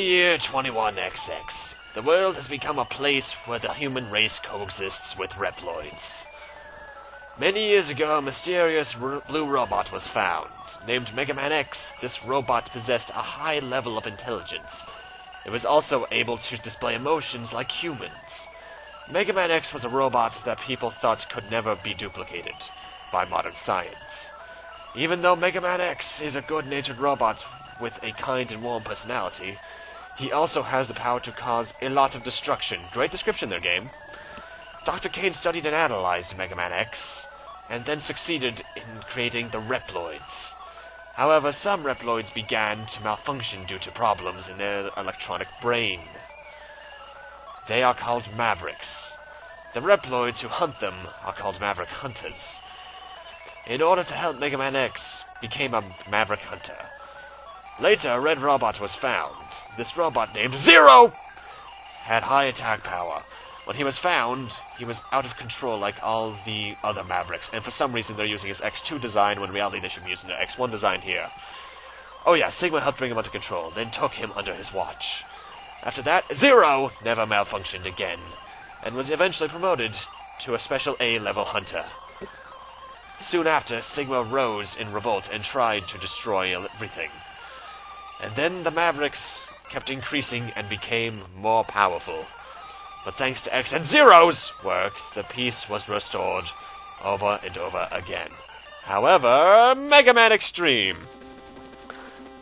year 21XX, the world has become a place where the human race coexists with Reploids. Many years ago, a mysterious blue robot was found. Named Megaman X, this robot possessed a high level of intelligence. It was also able to display emotions like humans. Megaman X was a robot that people thought could never be duplicated by modern science. Even though Megaman X is a good-natured robot with a kind and warm personality, he also has the power to cause a lot of destruction. Great description there, game. Dr. Kane studied and analyzed Megaman X, and then succeeded in creating the Reploids. However, some Reploids began to malfunction due to problems in their electronic brain. They are called Mavericks. The Reploids who hunt them are called Maverick Hunters. In order to help Megaman X, became a Maverick Hunter. Later, a red robot was found. This robot, named Zero, had high attack power. When he was found, he was out of control like all the other Mavericks, and for some reason they're using his X2 design when in reality they should be using their X1 design here. Oh yeah, Sigma helped bring him under control, then took him under his watch. After that, Zero never malfunctioned again, and was eventually promoted to a special A-level hunter. Soon after, Sigma rose in revolt and tried to destroy everything. And then the Mavericks kept increasing and became more powerful. But thanks to X and Zero's work, the peace was restored over and over again. However, Mega Man Xtreme.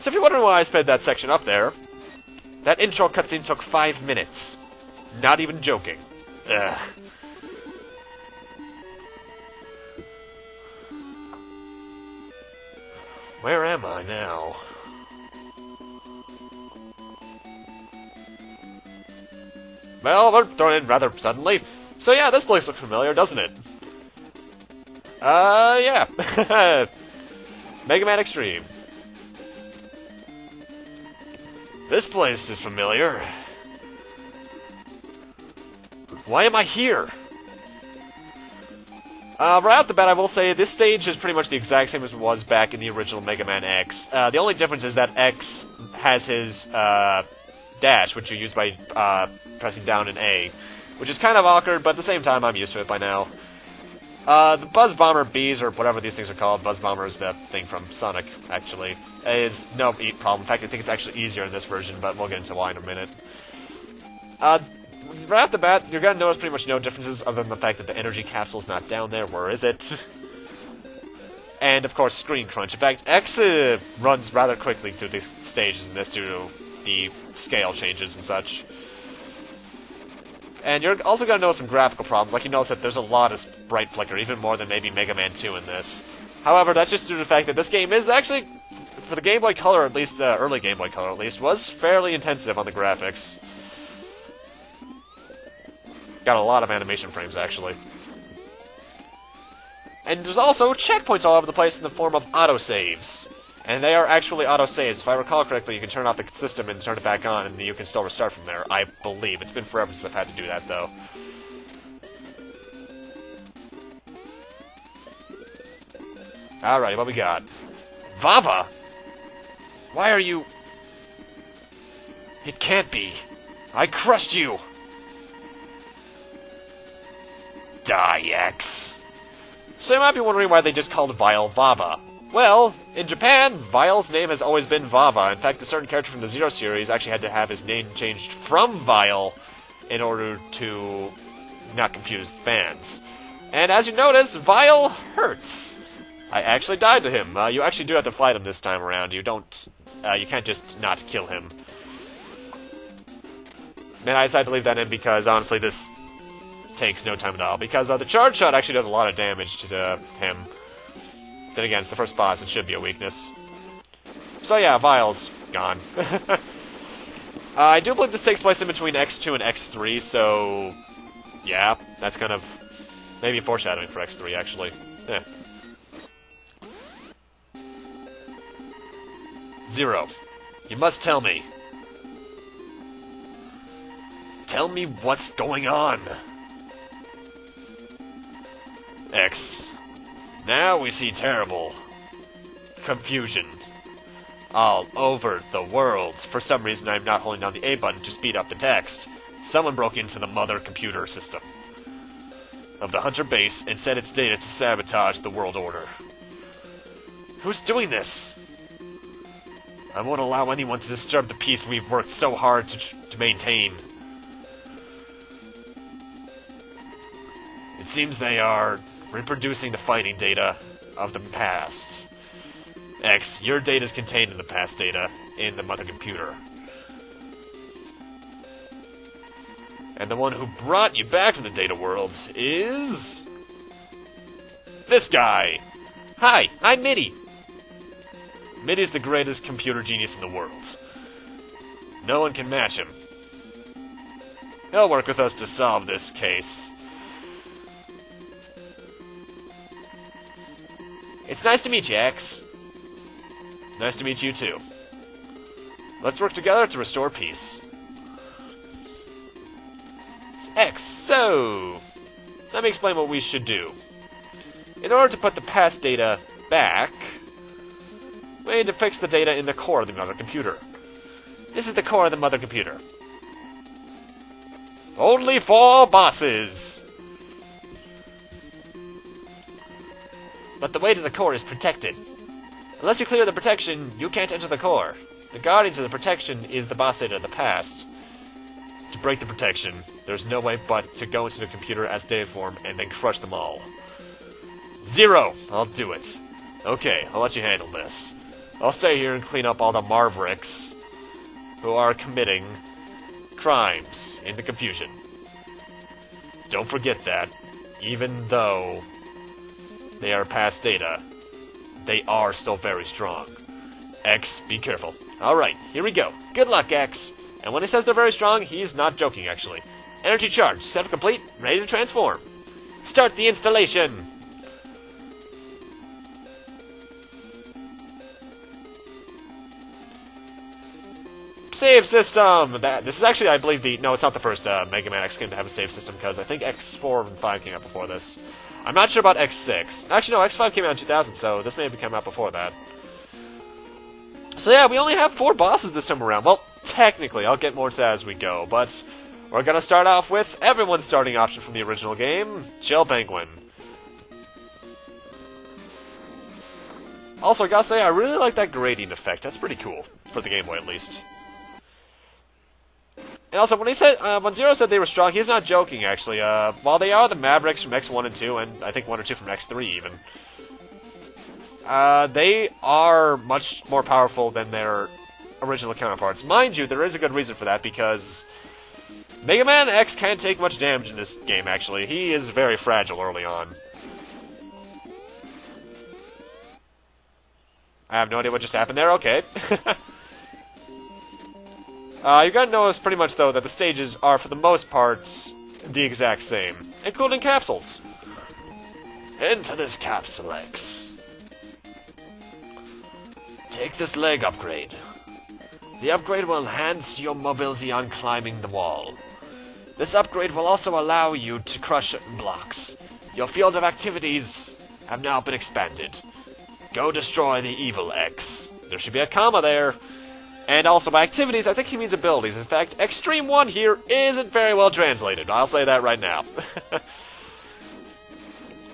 So if you're wondering why I sped that section up there, that intro cutscene took 5 minutes. Not even joking. Ugh. Where am I now? Well, we're thrown in rather suddenly. So yeah, this place looks familiar, doesn't it? Yeah. Mega Man Xtreme. This place is familiar. Why am I here? Right off the bat, I will say this stage is pretty much the exact same as it was back in the original Mega Man X. The only difference is that X has his, dash, which you use by, pressing down an A, which is kind of awkward, but at the same time, I'm used to it by now. The Buzz Bomber Bees, or whatever these things are called, Buzz Bomber is the thing from Sonic, actually, is no problem. In fact, I think it's actually easier in this version, but we'll get into why in a minute. Right off the bat, you're gonna notice pretty much no differences other than the fact that the energy capsule's not down there. Where is it? And, of course, screen crunch. In fact, X runs rather quickly through the stages in this due to the scale changes and such. And you're also going to notice some graphical problems, like you notice that there's a lot of sprite flicker, even more than maybe Mega Man 2 in this. However, that's just due to the fact that this game is actually, for the Game Boy Color at least, early Game Boy Color at least, was fairly intensive on the graphics. Got a lot of animation frames, actually. And there's also checkpoints all over the place in the form of autosaves. And they are actually autosaves. If I recall correctly, you can turn off the system and turn it back on, and you can still restart from there, I believe. It's been forever since I've had to do that, though. Alright, what we got? Vava! Why are you... It can't be. I crushed you! Die, X. So you might be wondering why they just called Vile Vava. Well, in Japan, Vile's name has always been Vava. In fact, a certain character from the Zero series actually had to have his name changed from Vile in order to not confuse fans. And as you notice, Vile hurts. I actually died to him. You actually do have to fight him this time around. You can't just not kill him. And I decided to leave that in because, honestly, this takes no time at all. Because the charge shot actually does a lot of damage to him. Then again, it's the first boss, it should be a weakness. So yeah, Vile's gone. I do believe this takes place in between X2 and X3, so... yeah, that's kind of... maybe foreshadowing for X3, actually. Yeah. Zero, you must tell me. Tell me what's going on. X. Now we see terrible confusion. all over the world. For some reason, I'm not holding down the A button to speed up the text. Someone broke into the mother computer system of the Hunter base and set its data to sabotage the world order. Who's doing this? I won't allow anyone to disturb the peace we've worked so hard to maintain. It seems they are reproducing the fighting data of the past. X, your data is contained in the past data in the mother computer. And the one who brought you back from the data world is... this guy! Hi, I'm Mitty! Mitty's the greatest computer genius in the world. No one can match him. He'll work with us to solve this case. It's nice to meet you, X. Nice to meet you, too. Let's work together to restore peace. X, so... let me explain what we should do. In order to put the past data back, we need to fix the data in the core of the mother computer. This is the core of the mother computer. Only 4 bosses! But the way to the core is protected. Unless you clear the protection, you can't enter the core. The guardians of the protection is the boss data of the past. To break the protection, there's no way but to go into the computer as data form and then crush them all. 0! I'll do it. Okay, I'll let you handle this. I'll stay here and clean up all the Marvricks who are committing crimes in the confusion. Don't forget that, even though they are past data, they are still very strong. X, be careful. Alright, here we go. Good luck, X. And when he says they're very strong, he's not joking, actually. Energy charge, setup complete, ready to transform. Start the installation! Save system! This is actually, I believe, no, it's not the first Mega Man X game to have a save system, because I think X4 and 5 came out before this. I'm not sure about X6. Actually, no, X5 came out in 2000, so this may have come out before that. So yeah, we only have 4 bosses this time around. Well, technically, I'll get more to that as we go, but we're gonna start off with everyone's starting option from the original game, Chill Penguin. Also, I gotta say, I really like that grading effect. That's pretty cool, for the Game Boy at least. And also, when Zero said they were strong, he's not joking, actually. While they are the Mavericks from X1 and 2, and I think 1 or 2 from X3 even, they are much more powerful than their original counterparts. Mind you, there is a good reason for that, because Mega Man X can't take much damage in this game, actually. He is very fragile early on. I have no idea what just happened there, okay. You're gonna notice pretty much, though, that the stages are, for the most part, the exact same, including capsules. Into this capsule, X. Take this leg upgrade. The upgrade will enhance your mobility on climbing the wall. This upgrade will also allow you to crush certain blocks. Your field of activities have now been expanded. Go destroy the evil X. There should be a comma there. And also by activities, I think he means abilities. In fact, Xtreme 1 here isn't very well translated. I'll say that right now.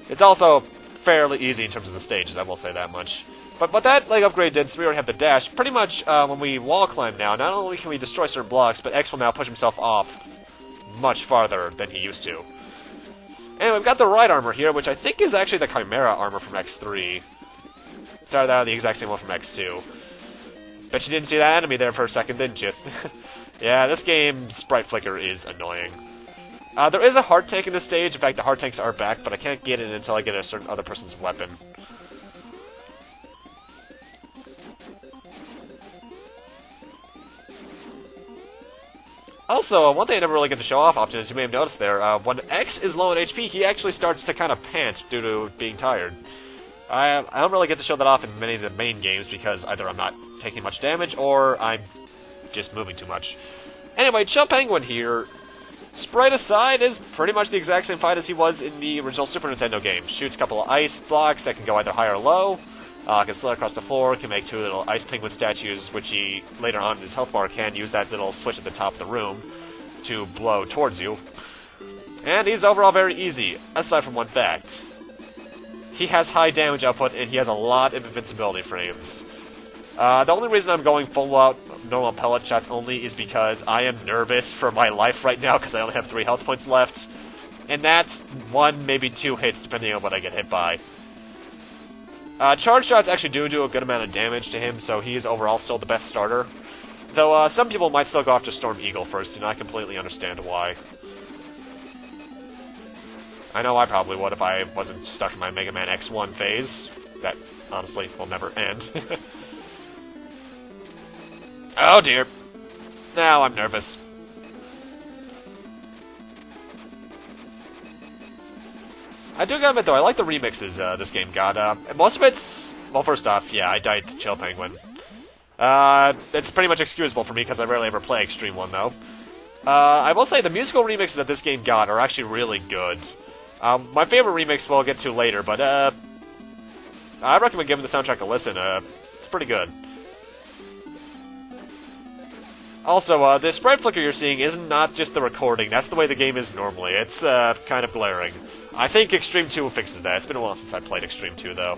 It's also fairly easy in terms of the stages, I will say that much. But what that leg upgrade did, so we already have the dash, pretty much when we wall climb now, not only can we destroy certain blocks, but X will now push himself off much farther than he used to. And we've got the right armor here, which I think is actually the Chimera armor from X3. Started out the exact same one from X2. Bet you didn't see that enemy there for a second, didn't you? Yeah, this game, sprite flicker is annoying. There is a heart tank in this stage. In fact, the heart tanks are back, but I can't get it until I get a certain other person's weapon. Also, one thing I never really get to show off often, as you may have noticed there, when X is low on HP, he actually starts to kind of pant due to being tired. I don't really get to show that off in many of the main games because either I'm not taking much damage or I'm just moving too much. Anyway, Chill Penguin here, sprite aside, is pretty much the exact same fight as he was in the original Super Nintendo game. Shoots a couple of ice blocks that can go either high or low. Can slide across the floor, can make 2 little ice penguin statues, which he, later on in his health bar, can use that little switch at the top of the room to blow towards you. And he's overall very easy, aside from one fact. He has high damage output, and he has a lot of invincibility frames. The only reason I'm going full-out normal pellet shots only is because I am nervous for my life right now, because I only have 3 health points left. And that's 1, maybe 2 hits, depending on what I get hit by. Charge shots actually do a good amount of damage to him, so he is overall still the best starter. Though some people might still go after Storm Eagle first, and I completely understand why. I know I probably would if I wasn't stuck in my Mega Man X1 phase. That, honestly, will never end. Oh dear. Now I'm nervous. I do gotta admit, though, I like the remixes this game got. Most of it's... Well, first off, yeah, I died to Chill Penguin. It's pretty much excusable for me, because I rarely ever play Xtreme 1, though. I will say the musical remixes that this game got are actually really good. My favorite remix we'll get to later, but, I recommend giving the soundtrack a listen. It's pretty good. Also, the sprite flicker you're seeing is not just the recording. That's the way the game is normally. It's, kind of glaring. I think Xtreme 2 fixes that. It's been a while since I played Xtreme 2, though.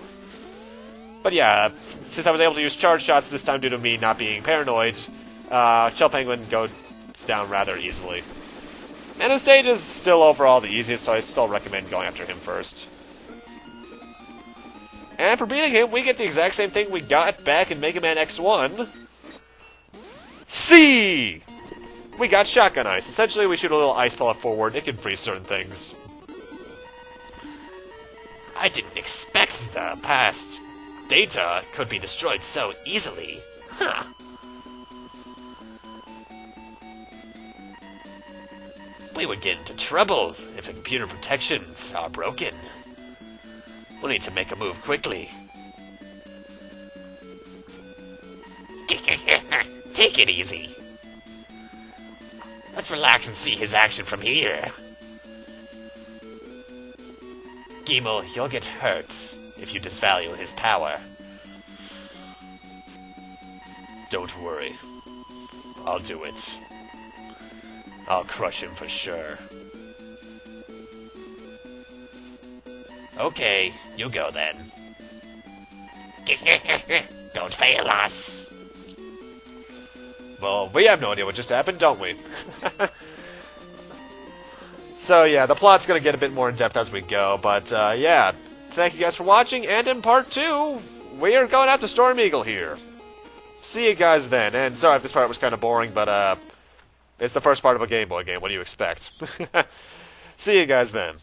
But yeah, since I was able to use charge shots this time due to me not being paranoid, Chill Penguin goes down rather easily. And his stage is still overall the easiest, so I still recommend going after him first. And for beating him, we get the exact same thing we got back in Mega Man X1. C! We got Shotgun Ice. Essentially, we shoot a little ice pellet forward. It can freeze certain things. I didn't expect the past data could be destroyed so easily. Huh. We would get into trouble if the computer protections are broken. We'll need to make a move quickly. Take it easy. Let's relax and see his action from here. Gimel, you'll get hurt if you disvalue his power. Don't worry. I'll do it. I'll crush him for sure. Okay, you go then. Don't fail us. Well, we have no idea what just happened, don't we? So yeah, the plot's gonna get a bit more in-depth as we go, but yeah. Thank you guys for watching, and in part 2, we are going after Storm Eagle here. See you guys then, and sorry if this part was kind of boring, but it's the first part of a Game Boy game, what do you expect? See you guys then.